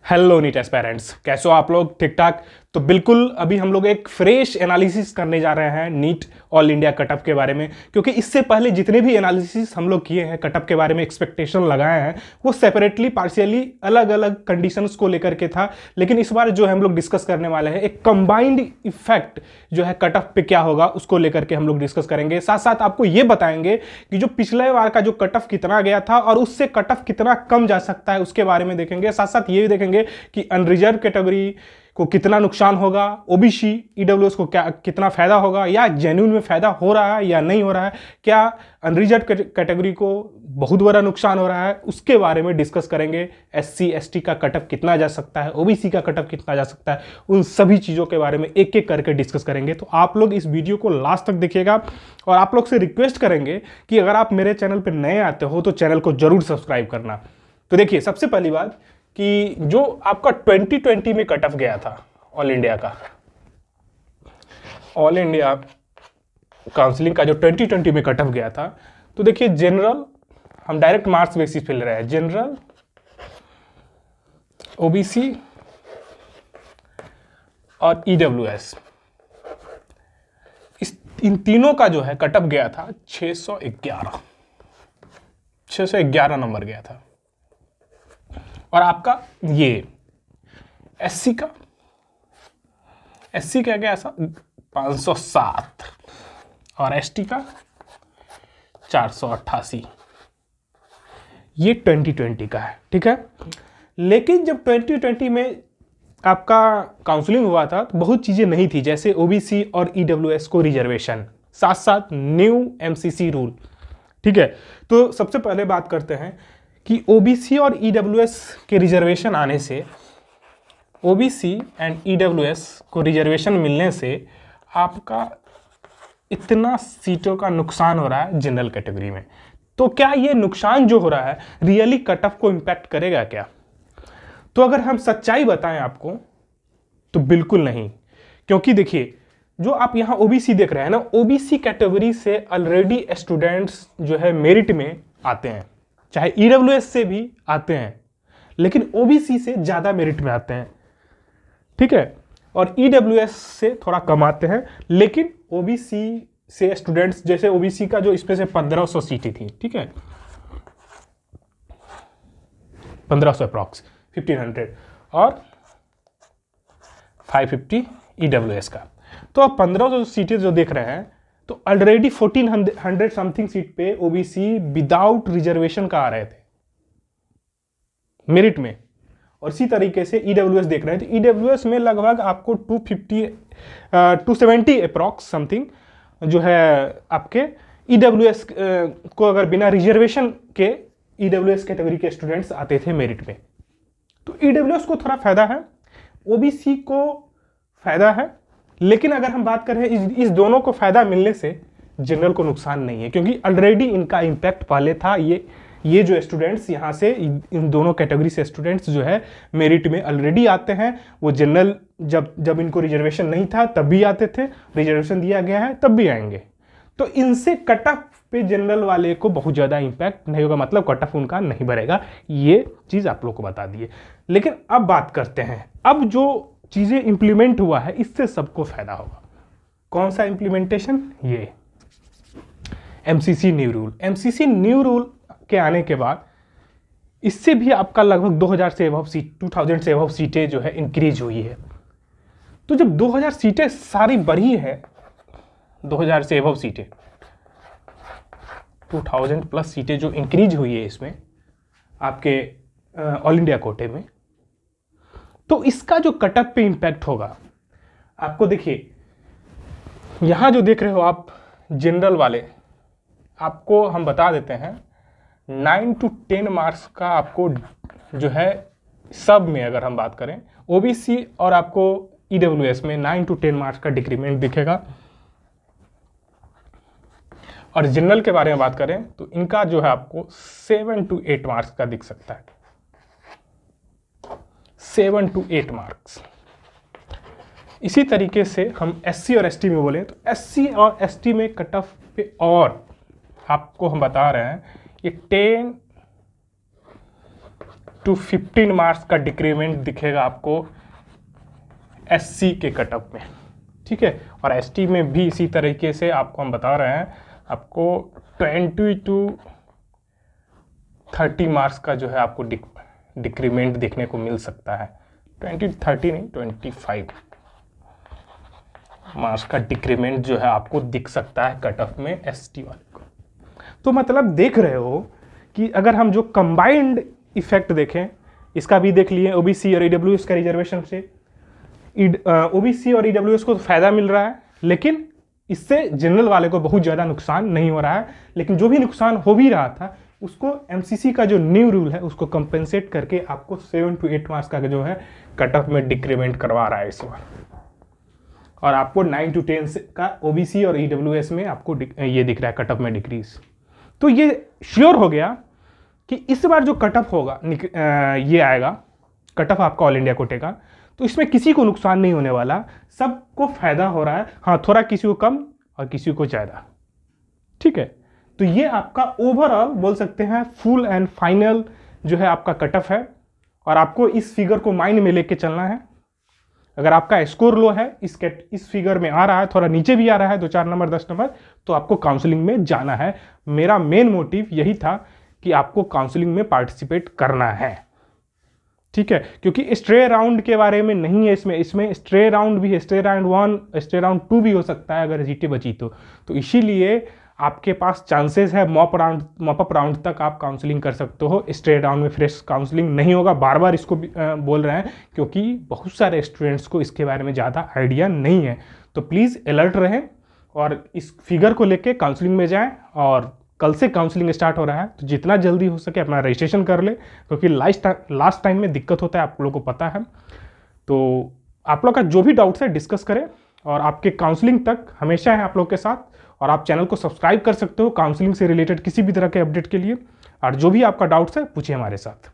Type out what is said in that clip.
Hello NEET aspirants, कैसे हो आप लोग? ठीक ठाक। तो बिल्कुल अभी हम लोग एक फ्रेश एनालिसिस करने जा रहे हैं नीट ऑल इंडिया कटअप के बारे में, क्योंकि इससे पहले जितने भी एनालिसिस हम लोग किए हैं कटअप के बारे में, एक्सपेक्टेशन लगाए हैं, वो सेपरेटली पार्शियली अलग अलग कंडीशंस को लेकर के था। लेकिन इस बार जो हम लोग डिस्कस करने वाले हैं एक कंबाइंड इफेक्ट जो है कटअप पे क्या होगा उसको लेकर के हम लोग डिस्कस करेंगे। साथ साथ आपको ये बताएंगे कि जो पिछले बार का जो कटअप कितना गया था और उससे कटअप कितना कम जा सकता है उसके बारे में देखेंगे। साथ साथ ये भी देखेंगे कि अनरिजर्व कैटेगरी को कितना नुकसान होगा, ओबीसी ईडब्ल्यूएस को क्या कितना फायदा होगा, या जेन्युइन में फायदा हो रहा है या नहीं हो रहा है, क्या अनरिजर्व कैटेगरी को बहुत बड़ा नुकसान हो रहा है, उसके बारे में डिस्कस करेंगे। एससी एसटी का कटअप कितना जा सकता है, ओबीसी का कटअप कितना जा सकता है, उन सभी चीज़ों के बारे में एक एक करके डिस्कस करेंगे। तो आप लोग इस वीडियो को लास्ट तक देखिएगा और आप लोग से रिक्वेस्ट करेंगे कि अगर आप मेरे चैनल पर नए आते हो तो चैनल को जरूर सब्सक्राइब करना। तो देखिए, सबसे पहली बात कि जो आपका 2020 में कट ऑफ गया था ऑल इंडिया का, ऑल इंडिया काउंसलिंग का जो 2020 में कट ऑफ गया था, तो देखिए जनरल, हम डायरेक्ट मार्क्स बेसिस पे ले रहे हैं, जनरल, ओबीसी और ईडब्ल्यूएस, इन तीनों का जो है कट ऑफ गया था 611 नंबर गया था। और आपका ये एससी का गया था 507 और एसटी का 488। ये 2020 का है, ठीक है। लेकिन जब 2020 में आपका काउंसलिंग हुआ था तो बहुत चीज़ें नहीं थी, जैसे ओबीसी और ईडब्ल्यूएस को रिजर्वेशन, साथ साथ न्यू एमसीसी रूल, ठीक है। तो सबसे पहले बात करते हैं कि ओबीसी और ईडब्ल्यूएस के रिजर्वेशन आने से, ओबीसी एंड ईडब्ल्यूएस को रिजर्वेशन मिलने से आपका इतना सीटों का नुकसान हो रहा है जनरल कैटेगरी में। तो क्या ये नुकसान जो हो रहा है रियली कट ऑफ को इम्पैक्ट करेगा क्या? तो अगर हम सच्चाई बताएं आपको तो बिल्कुल नहीं, क्योंकि देखिए जो आप यहाँ ओबीसी देख रहे हैं ना, ओबीसी कैटेगरी से ऑलरेडी स्टूडेंट्स जो है मेरिट में आते हैं, चाहे ईडब्ल्यूएस से भी आते हैं, लेकिन ओबीसी से ज़्यादा मेरिट में आते हैं, ठीक है। और ईडब्ल्यूएस से थोड़ा कम आते हैं, लेकिन ओबीसी से स्टूडेंट्स, जैसे ओबीसी का जो इसमें से 1500 सीटें थी, ठीक है, 1500 अप्रॉक्स 1500 और 550 ईडब्ल्यूएस का। तो आप 1500 सीटें जो देख रहे हैं, तो ऑलरेडी 1400 समथिंग सीट पे ओबीसी विदाउट रिजर्वेशन का आ रहे थे मेरिट में, और इसी तरीके से ईडब्ल्यूएस देख रहे हैं तो ईडब्ल्यूएस में लगभग आपको 270 अप्रॉक्स समथिंग जो है आपके ईडब्ल्यूएस को अगर बिना रिजर्वेशन के ईडब्ल्यूएस कैटेगरी के स्टूडेंट्स आते थे मेरिट में। तो ईडब्ल्यूएस को थोड़ा फायदा है, ओबीसी को फायदा है, लेकिन अगर हम बात करें इस दोनों को फायदा मिलने से जनरल को नुकसान नहीं है, क्योंकि ऑलरेडी इनका इंपैक्ट पहले था। ये जो स्टूडेंट्स यहाँ से इन दोनों कैटेगरी से स्टूडेंट्स जो है मेरिट में ऑलरेडी आते हैं, वो जनरल जब इनको रिजर्वेशन नहीं था तब भी आते थे, रिजर्वेशन दिया गया है तब भी आएंगे। तो इनसे कट ऑफ पे जनरल वाले को बहुत ज़्यादा इंपैक्ट नहीं होगा, मतलब कट ऑफ उनका नहीं बढ़ेगा। ये चीज़ आप लोग को बता दिए। लेकिन अब बात करते हैं, अब जो चीज़ें इंप्लीमेंट हुआ है इससे सबको फायदा होगा। कौन सा इंप्लीमेंटेशन? ये MCC new rule. MCC new rule के आने के बाद इससे भी आपका लगभग 2000 से अबव सीटें जो है इंक्रीज हुई है। तो जब 2000 सीटें सारी बढ़ी है, 2000 से अबव सीटें, 2000 प्लस सीटें जो इंक्रीज हुई है इसमें आपके ऑल इंडिया कोटे में, तो इसका जो कटअप पे इंपैक्ट होगा आपको, देखिए यहां जो देख रहे हो आप जनरल वाले, आपको हम बता देते हैं 9 to 10 मार्क्स का आपको जो है सब में, अगर हम बात करें ओबीसी और आपको ईडब्ल्यूएस में 9 to 10 मार्क्स का डिक्रीमेंट दिखेगा। और जनरल के बारे में बात करें तो इनका जो है आपको 7 to 8 मार्क्स का दिख सकता है, 7 to 8 मार्क्स। इसी तरीके से हम एससी और एसटी में बोले तो एससी और एसटी में कट ऑफ पे और आपको हम बता रहे हैं ये 10 to 15 मार्क्स का डिक्रीमेंट दिखेगा आपको एससी के कटअप में, ठीक है। और एसटी में भी इसी तरीके से आपको हम बता रहे हैं, आपको 20 to 30 मार्क्स का जो है आपको डिक्रीमेंट देखने को मिल सकता है। 20 30 नहीं, 25 मार्क्स का डिक्रीमेंट जो है आपको दिख सकता है कटअप में एसटी वाले को। तो मतलब देख रहे हो कि अगर हम जो कंबाइंड इफेक्ट देखें, इसका भी देख लिए ओबीसी और ईडब्ल्यूएस का रिजर्वेशन से, ओबीसी और ईडब्ल्यूएस को तो फायदा मिल रहा है, लेकिन इससे जनरल वाले को बहुत ज़्यादा नुकसान नहीं हो रहा है। लेकिन जो भी नुकसान हो भी रहा था उसको एमसीसी का जो न्यू रूल है उसको कंपेंसेट करके आपको 7 to 8 मार्क्स का जो है कटअप में डिक्रीमेंट करवा रहा है इस बार। और आपको 9 to 10 का ओबीसी और ईडब्ल्यूएस में आपको ये दिख रहा है कटअप में डिक्रीज। तो ये श्योर हो गया कि इस बार जो कटअप होगा ये आएगा कटअप आपका ऑल इंडिया कोटे का, तो इसमें किसी को नुकसान नहीं होने वाला, सबको फायदा हो रहा है। हाँ, थोड़ा किसी को कम और किसी को ज़्यादा, ठीक है। तो ये आपका ओवरऑल बोल सकते हैं फुल एंड फाइनल जो है आपका कटअप है, और आपको इस फिगर को माइंड में लेके चलना है। अगर आपका स्कोर लो है, इस फिगर में आ रहा है, थोड़ा नीचे भी आ रहा है 2-4 नंबर 10 नंबर, तो आपको काउंसलिंग में जाना है। मेरा मेन मोटिव यही था कि आपको काउंसलिंग में पार्टिसिपेट करना है, ठीक है। क्योंकि स्ट्रे राउंड के बारे में नहीं है इसमें स्ट्रे राउंड भी है, स्ट्रे राउंड 1 स्ट्रे राउंड 2 भी हो सकता है अगर जीटी बची तो इसीलिए आपके पास चांसेस है मॉप अप राउंड तक आप काउंसलिंग कर सकते हो। स्ट्रे राउंड में फ्रेश काउंसलिंग नहीं होगा, बार बार इसको बोल रहे हैं क्योंकि बहुत सारे स्टूडेंट्स को इसके बारे में ज़्यादा आइडिया नहीं है। तो प्लीज़ अलर्ट रहें और इस फिगर को लेके काउंसलिंग में जाएं। और कल से काउंसलिंग स्टार्ट हो रहा है, तो जितना जल्दी हो सके अपना रजिस्ट्रेशन कर ले, क्योंकि लास्ट टाइम में दिक्कत होता है, आप लोगों को पता है। तो आप लोग का जो भी डाउट्स है डिस्कस करें, और आपके काउंसलिंग तक हमेशा है आप लोग के साथ। और आप चैनल को सब्सक्राइब कर सकते हो काउंसलिंग से रिलेटेड किसी भी तरह के अपडेट के लिए, और जो भी आपका डाउट्स है पूछिए हमारे साथ।